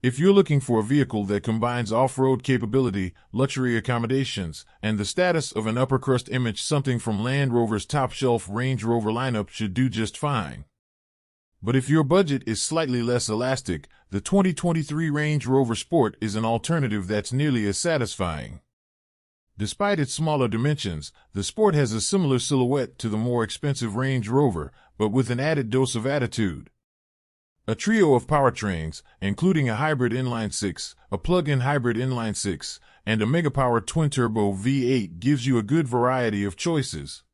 If you're looking for a vehicle that combines off-road capability, luxury accommodations, and the status of an upper-crust image, something from Land Rover's top-shelf Range Rover lineup should do just fine. But if your budget is slightly less elastic, the 2023 Range Rover Sport is an alternative that's nearly as satisfying. Despite its smaller dimensions, the Sport has a similar silhouette to the more expensive Range Rover, but with an added dose of attitude. A trio of powertrains, including a hybrid inline-six, a plug-in hybrid inline-six, and a mega-power twin-turbo V8 gives you a good variety of choices.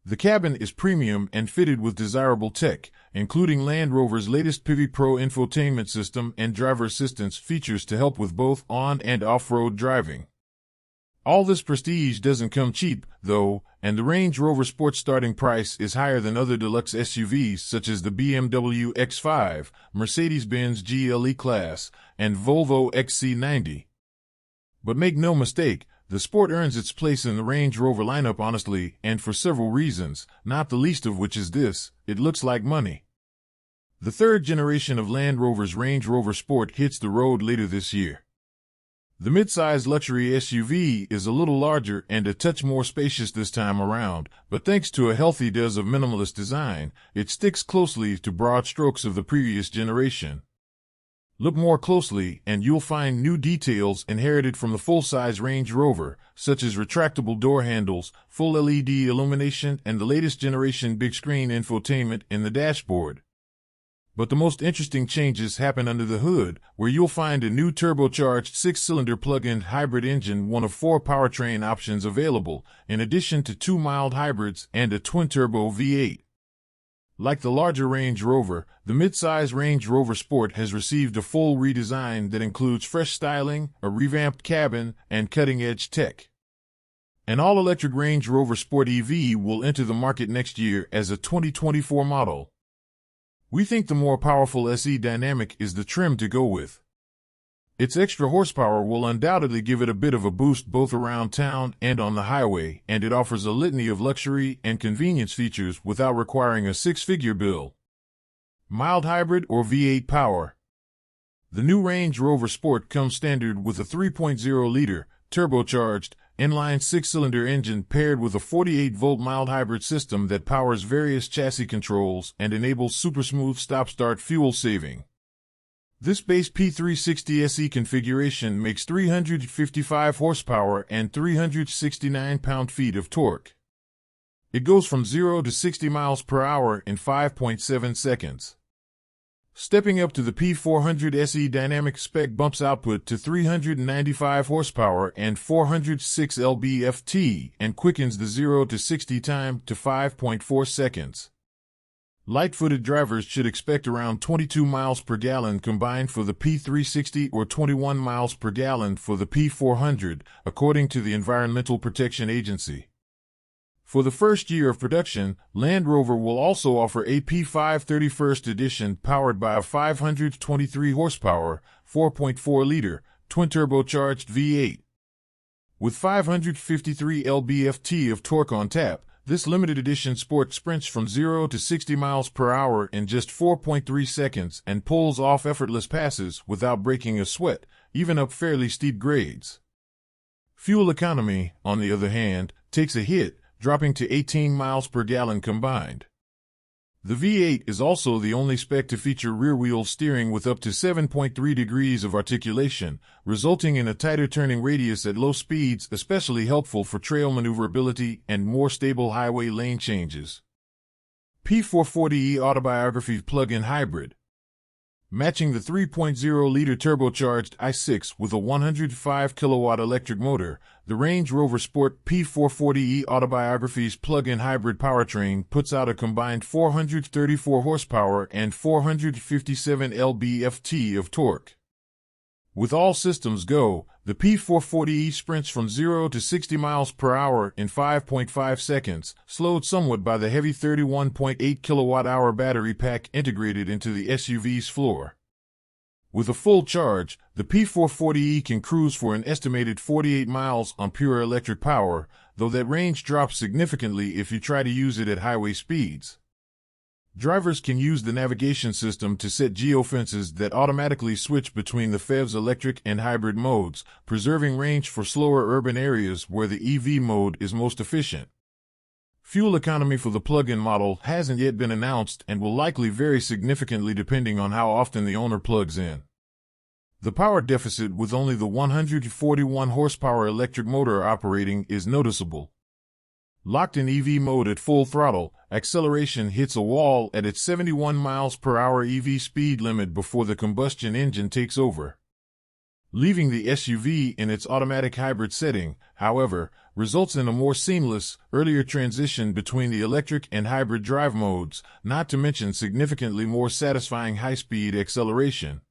The cabin is premium and fitted with desirable tech, including Land Rover's latest Pivot Pro infotainment system and driver assistance features to help with both on- and off-road driving. All this prestige doesn't come cheap, though, and the Range Rover Sport starting price is higher than other deluxe SUVs such as the BMW X5, Mercedes-Benz GLE Class, and Volvo XC90. But make no mistake, the Sport earns its place in the Range Rover lineup honestly, and for several reasons, not the least of which is this: it looks like money. The third generation of Land Rover's Range Rover Sport hits the road later this year. The mid-size luxury SUV is a little larger and a touch more spacious this time around, but thanks to a healthy dose of minimalist design, it sticks closely to broad strokes of the previous generation. Look more closely and you'll find new details inherited from the full-size Range Rover, such as retractable door handles, full LED illumination, and the latest generation big screen infotainment in the dashboard. But the most interesting changes happen under the hood, where you'll find a new turbocharged six-cylinder plug-in hybrid engine, one of 4 powertrain options available, in addition to 2 mild hybrids and a twin-turbo V8. Like the larger Range Rover, the mid-size Range Rover Sport has received a full redesign that includes fresh styling, a revamped cabin, and cutting-edge tech. An all-electric Range Rover Sport EV will enter the market next year as a 2024 model. We think the more powerful SE Dynamic is the trim to go with. Its extra horsepower will undoubtedly give it a bit of a boost both around town and on the highway, and it offers a litany of luxury and convenience features without requiring a six-figure bill. Mild hybrid or V8 power. The new Range Rover Sport comes standard with a 3.0-liter, turbocharged, inline six-cylinder engine paired with a 48-volt mild hybrid system that powers various chassis controls and enables super-smooth stop-start fuel saving. This base P360 SE configuration makes 355 horsepower and 369 pound-feet of torque. It goes from 0 to 60 miles per hour in 5.7 seconds. Stepping up to the P400 SE Dynamic spec bumps output to 395 horsepower and 406 lb-ft and quickens the 0 to 60 time to 5.4 seconds. Light-footed drivers should expect around 22 miles per gallon combined for the P360 or 21 miles per gallon for the P400, according to the Environmental Protection Agency. For the first year of production, Land Rover will also offer a P5 31st edition powered by a 523 horsepower, 4.4-liter, twin-turbocharged V8. With 553 lb-ft of torque on tap, this limited edition Sport sprints from 0 to 60 miles per hour in just 4.3 seconds and pulls off effortless passes without breaking a sweat, even up fairly steep grades. Fuel economy, on the other hand, takes a hit, dropping to 18 miles per gallon combined. The V8 is also the only spec to feature rear-wheel steering with up to 7.3 degrees of articulation, resulting in a tighter turning radius at low speeds, especially helpful for trail maneuverability and more stable highway lane changes. P440e Autobiography plug-in hybrid. Matching the 3.0-liter turbocharged i6 with a 105 kilowatt electric motor, the Range Rover Sport P440e Autobiography's plug-in hybrid powertrain puts out a combined 434 horsepower and 457 lb-ft of torque. With all systems go, the P440e sprints from 0 to 60 miles per hour in 5.5 seconds, slowed somewhat by the heavy 31.8 kilowatt-hour battery pack integrated into the SUV's floor. With a full charge, the P440e can cruise for an estimated 48 miles on pure electric power, though that range drops significantly if you try to use it at highway speeds. Drivers can use the navigation system to set geofences that automatically switch between the PHEV's electric and hybrid modes, preserving range for slower urban areas where the EV mode is most efficient. Fuel economy for the plug-in model hasn't yet been announced and will likely vary significantly depending on how often the owner plugs in. The power deficit with only the 141 horsepower electric motor operating is noticeable. Locked in EV mode at full throttle, acceleration hits a wall at its 71 miles per hour EV speed limit before the combustion engine takes over. Leaving the SUV in its automatic hybrid setting, however, results in a more seamless, earlier transition between the electric and hybrid drive modes, not to mention significantly more satisfying high-speed acceleration.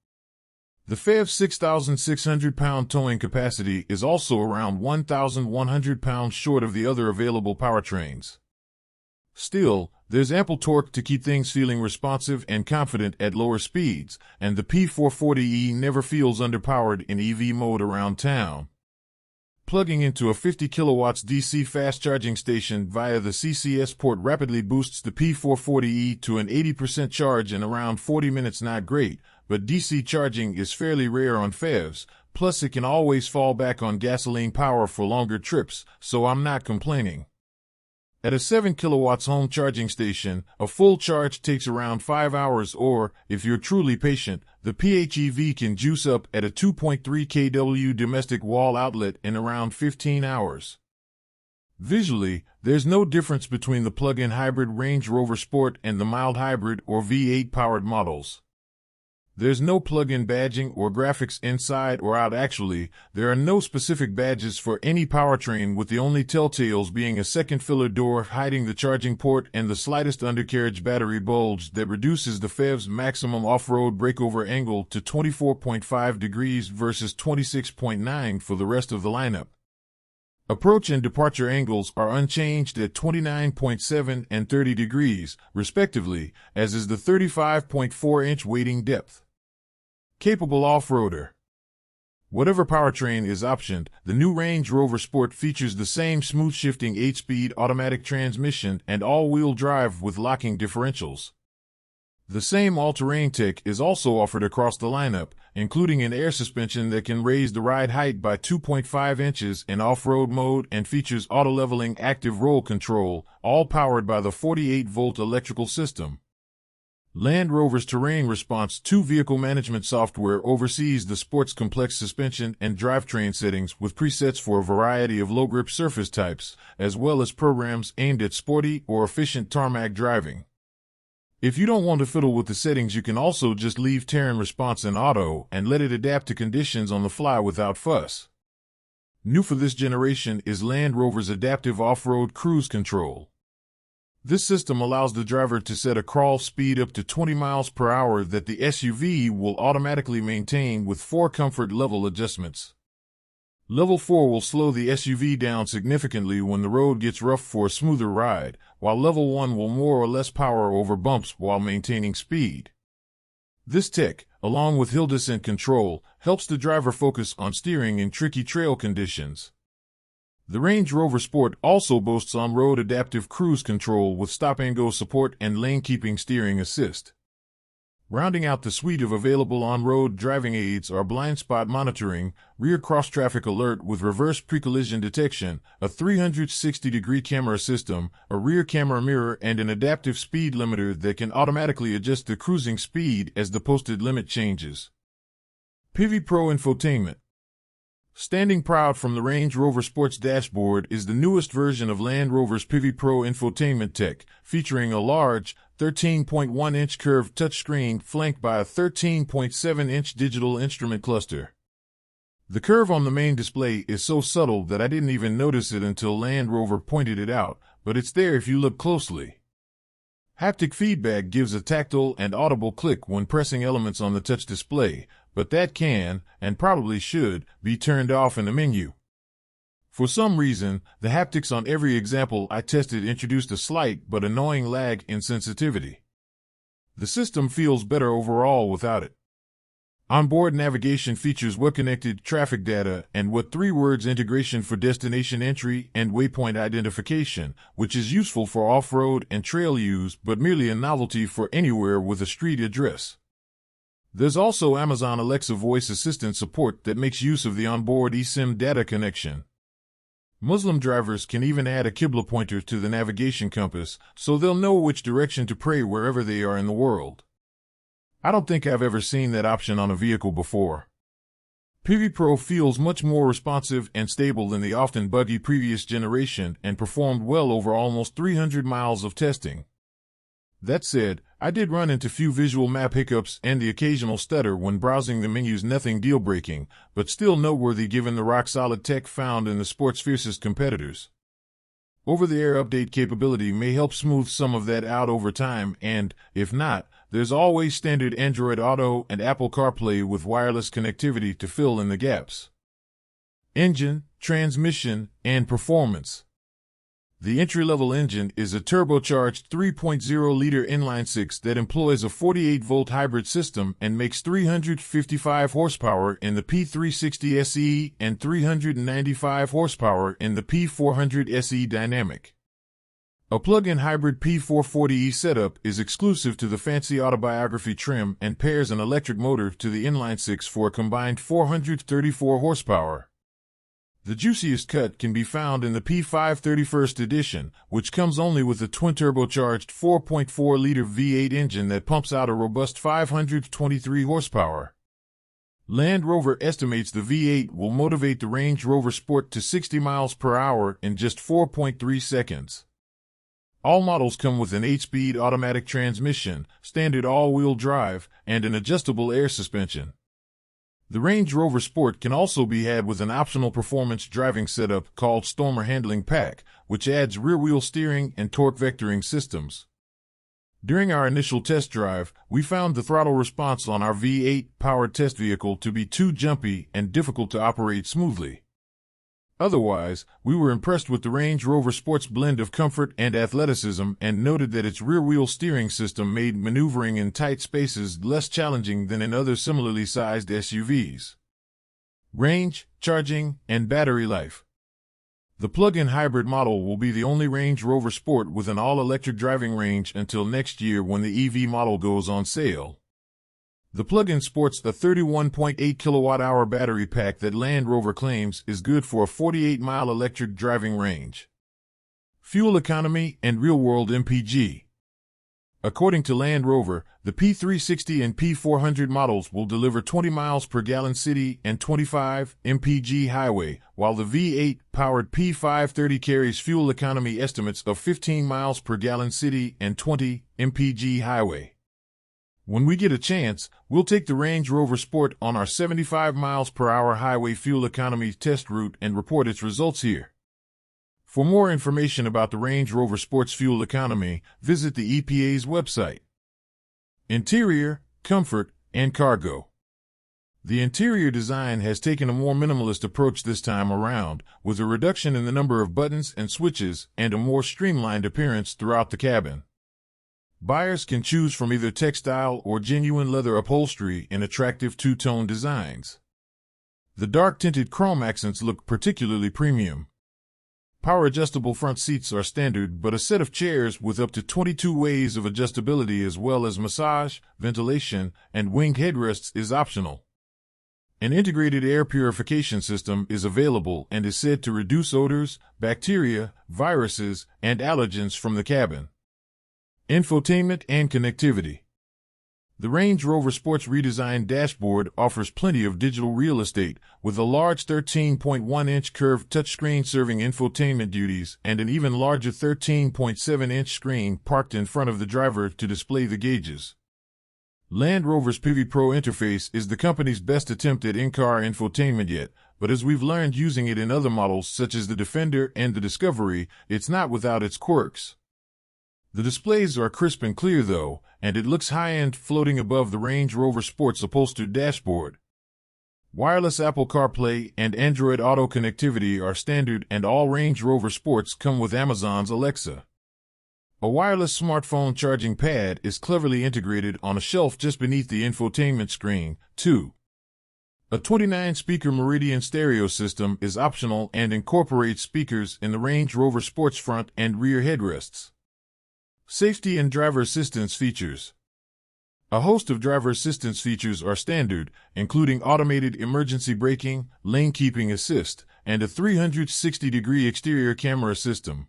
The PHEV's 6,600-pound towing capacity is also around 1,100 pounds short of the other available powertrains. Still, there's ample torque to keep things feeling responsive and confident at lower speeds, and the P440e never feels underpowered in EV mode around town. Plugging into a 50 kilowatts DC fast charging station via the CCS port rapidly boosts the P440e to an 80% charge in around 40 minutes. Not great, but DC charging is fairly rare on PHEVs, plus it can always fall back on gasoline power for longer trips, so I'm not complaining. At a 7 kilowatts home charging station, a full charge takes around 5 hours or, if you're truly patient, the PHEV can juice up at a 2.3 kW domestic wall outlet in around 15 hours. Visually, there's no difference between the plug-in hybrid Range Rover Sport and the mild hybrid or V8 powered models. There's no plug-in badging or graphics inside or out. Actually, there are no specific badges for any powertrain, with the only telltales being a second filler door hiding the charging port and the slightest undercarriage battery bulge that reduces the PHEV's maximum off-road breakover angle to 24.5 degrees versus 26.9 for the rest of the lineup. Approach and departure angles are unchanged at 29.7 and 30 degrees, respectively, as is the 35.4-inch weighting depth. Capable off-roader. Whatever powertrain is optioned, the new Range Rover Sport features the same smooth-shifting 8-speed automatic transmission and all-wheel drive with locking differentials. The same all-terrain tech is also offered across the lineup, including an air suspension that can raise the ride height by 2.5 inches in off-road mode and features auto-leveling active roll control, all powered by the 48-volt electrical system. Land Rover's Terrain Response 2 vehicle management software oversees the sport's complex suspension and drivetrain settings with presets for a variety of low-grip surface types, as well as programs aimed at sporty or efficient tarmac driving. If you don't want to fiddle with the settings, you can also just leave Terrain Response in auto and let it adapt to conditions on the fly without fuss. New for this generation is Land Rover's Adaptive Off-Road Cruise Control. This system allows the driver to set a crawl speed up to 20 miles per hour that the SUV will automatically maintain with 4 comfort level adjustments. Level 4 will slow the SUV down significantly when the road gets rough for a smoother ride, while Level 1 will more or less power over bumps while maintaining speed. This tech, along with hill descent control, helps the driver focus on steering in tricky trail conditions. The Range Rover Sport also boasts on-road adaptive cruise control with stop-and-go support and lane-keeping steering assist. Rounding out the suite of available on-road driving aids are blind spot monitoring, rear cross-traffic alert with reverse pre-collision detection, a 360-degree camera system, a rear camera mirror, and an adaptive speed limiter that can automatically adjust the cruising speed as the posted limit changes. PIVI Pro Infotainment. Standing proud from the Range Rover Sport's dashboard is the newest version of Land Rover's PIVI Pro infotainment tech, featuring a large, 13.1-inch curved touchscreen flanked by a 13.7-inch digital instrument cluster. The curve on the main display is so subtle that I didn't even notice it until Land Rover pointed it out, but it's there if you look closely. Haptic feedback gives a tactile and audible click when pressing elements on the touch display, but that can, and probably should, be turned off in the menu. For some reason, the haptics on every example I tested introduced a slight but annoying lag in sensitivity. The system feels better overall without it. Onboard navigation features well-connected traffic data and what 3 words integration for destination entry and waypoint identification, which is useful for off-road and trail use but merely a novelty for anywhere with a street address. There's also Amazon Alexa voice assistant support that makes use of the onboard eSIM data connection. Muslim drivers can even add a Qibla pointer to the navigation compass, so they'll know which direction to pray wherever they are in the world. I don't think I've ever seen that option on a vehicle before. PV Pro feels much more responsive and stable than the often buggy previous generation and performed well over almost 300 miles of testing. That said, I did run into few visual map hiccups and the occasional stutter when browsing the menus, nothing deal-breaking, but still noteworthy given the rock-solid tech found in the sport's fiercest competitors. Over-the-air update capability may help smooth some of that out over time and, if not, there's always standard Android Auto and Apple CarPlay with wireless connectivity to fill in the gaps. Engine, transmission, and performance. The entry-level engine is a turbocharged 3.0-liter inline-six that employs a 48-volt hybrid system and makes 355 horsepower in the P360 SE and 395 horsepower in the P400 SE Dynamic. A plug-in hybrid P440e setup is exclusive to the fancy autobiography trim and pairs an electric motor to the inline-six for a combined 434 horsepower. The juiciest cut can be found in the P5 31st edition, which comes only with a twin-turbocharged 4.4-liter V8 engine that pumps out a robust 523 horsepower. Land Rover estimates the V8 will motivate the Range Rover Sport to 60 miles per hour in just 4.3 seconds. All models come with an 8-speed automatic transmission, standard all-wheel drive, and an adjustable air suspension. The Range Rover Sport can also be had with an optional performance driving setup called Stormer Handling Pack, which adds rear-wheel steering and torque vectoring systems. During our initial test drive, we found the throttle response on our V8 powered test vehicle to be too jumpy and difficult to operate smoothly. Otherwise, we were impressed with the Range Rover Sport's blend of comfort and athleticism and noted that its rear-wheel steering system made maneuvering in tight spaces less challenging than in other similarly sized SUVs. Range, charging, and battery life. The plug-in hybrid model will be the only Range Rover Sport with an all-electric driving range until next year when the EV model goes on sale. The plug-in sports a 31.8 kilowatt-hour battery pack that Land Rover claims is good for a 48-mile electric driving range. Fuel economy and real-world MPG. According to Land Rover, the P360 and P400 models will deliver 20 miles per gallon city and 25 mpg highway, while the V8-powered P530 carries fuel economy estimates of 15 miles per gallon city and 20 mpg highway. When we get a chance, we'll take the Range Rover Sport on our 75 miles per hour highway fuel economy test route and report its results here. For more information about the Range Rover Sport's fuel economy, visit the EPA's website. Interior, comfort, and cargo. The interior design has taken a more minimalist approach this time around, with a reduction in the number of buttons and switches and a more streamlined appearance throughout the cabin. Buyers can choose from either textile or genuine leather upholstery in attractive two-tone designs. The dark-tinted chrome accents look particularly premium. Power-adjustable front seats are standard, but a set of chairs with up to 22 ways of adjustability as well as massage, ventilation, and wing headrests is optional. An integrated air purification system is available and is said to reduce odors, bacteria, viruses, and allergens from the cabin. Infotainment and connectivity. The Range Rover Sport's redesigned dashboard offers plenty of digital real estate, with a large 13.1-inch curved touchscreen serving infotainment duties and an even larger 13.7-inch screen parked in front of the driver to display the gauges. Land Rover's PV Pro interface is the company's best attempt at in-car infotainment yet, but as we've learned using it in other models such as the Defender and the Discovery, it's not without its quirks. The displays are crisp and clear though, and it looks high-end floating above the Range Rover Sport's upholstered dashboard. Wireless Apple CarPlay and Android Auto connectivity are standard and all Range Rover Sports come with Amazon's Alexa. A wireless smartphone charging pad is cleverly integrated on a shelf just beneath the infotainment screen, too. A 29-speaker Meridian stereo system is optional and incorporates speakers in the Range Rover Sport's front and rear headrests. Safety and driver assistance features. A host of driver assistance features are standard, including automated emergency braking, lane keeping assist, and a 360-degree exterior camera system.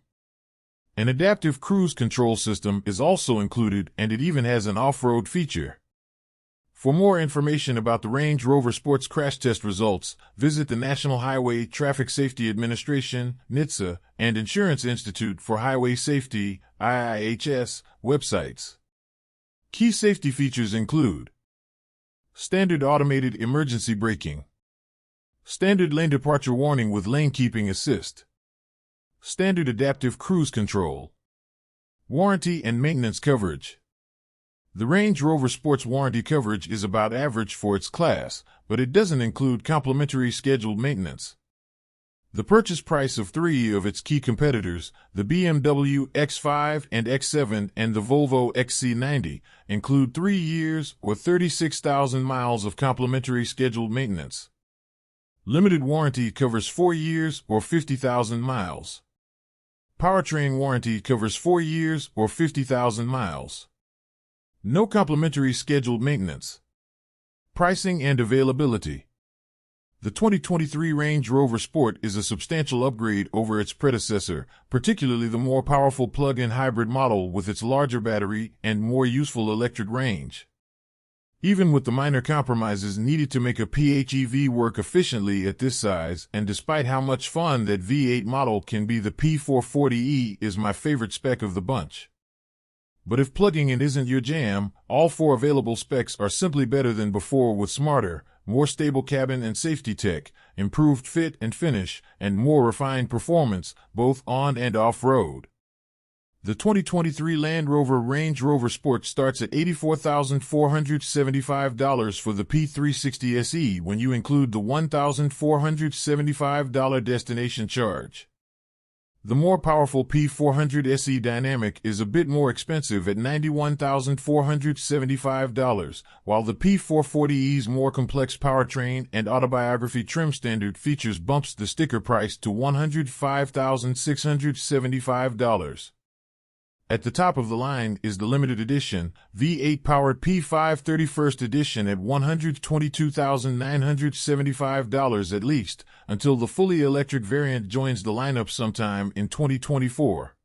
An adaptive cruise control system is also included, and it even has an off-road feature. For more information about the Range Rover Sport's crash test results, visit the National Highway Traffic Safety Administration (NHTSA) and Insurance Institute for Highway Safety (IIHS) websites. Key safety features include standard automated emergency braking, standard lane departure warning with lane keeping assist, standard adaptive cruise control, warranty and maintenance coverage. The Range Rover Sport's warranty coverage is about average for its class, but it doesn't include complimentary scheduled maintenance. The purchase price of three of its key competitors, the BMW X5 and X7 and the Volvo XC90, include 3 years or 36,000 miles of complimentary scheduled maintenance. Limited warranty covers 4 years or 50,000 miles. Powertrain warranty covers 4 years or 50,000 miles. No complimentary scheduled maintenance. Pricing and availability. The 2023 Range Rover Sport is a substantial upgrade over its predecessor, particularly the more powerful plug-in hybrid model with its larger battery and more useful electric range. Even with the minor compromises needed to make a PHEV work efficiently at this size, and despite how much fun that V8 model can be, the P440e is my favorite spec of the bunch. But if plugging in isn't your jam, all 4 available specs are simply better than before with smarter, more stable cabin and safety tech, improved fit and finish, and more refined performance, both on and off-road. The 2023 Land Rover Range Rover Sport starts at $84,475 for the P360 SE when you include the $1,475 destination charge. The more powerful P400 SE Dynamic is a bit more expensive at $91,475, while the P440e's more complex powertrain and autobiography trim standard features bumps the sticker price to $105,675. At the top of the line is the limited edition, V8-powered P5 31st edition at $122,975 at least, until the fully electric variant joins the lineup sometime in 2024.